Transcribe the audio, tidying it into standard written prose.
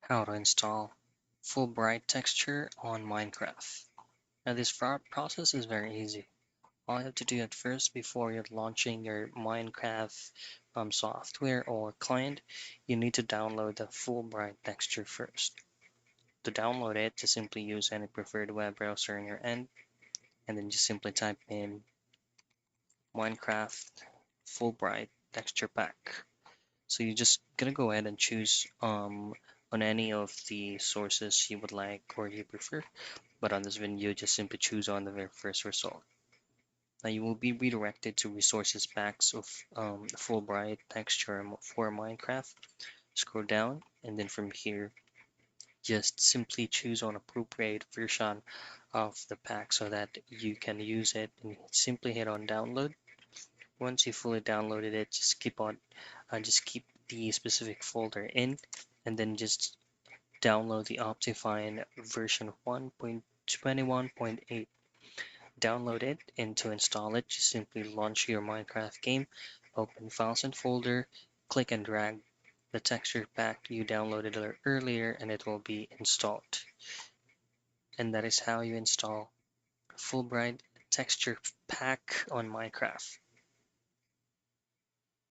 How to install Fullbright texture on Minecraft. Now this process is very easy. All you have to do at first before you're launching your Minecraft software or client, you need to download the Fullbright texture first. To download it, just simply use any preferred web browser on your end, and then just simply type in Minecraft Fullbright texture pack. So you're just gonna go ahead and choose on any of the sources you would like or you prefer. But on this video, just simply choose on the very first result. Now you will be redirected to resources packs of Fullbright texture for Minecraft. Scroll down, and then from here, just simply choose on appropriate version of the pack so that you can use it, and simply hit on download. Once you fully downloaded it, just keep the specific folder in, and then just download the Optifine version 1.21.8. Download it, and to install it, just simply launch your Minecraft game, open Files and Folder, click and drag the texture pack you downloaded earlier, and it will be installed. And that is how you install Fullbright texture pack on Minecraft.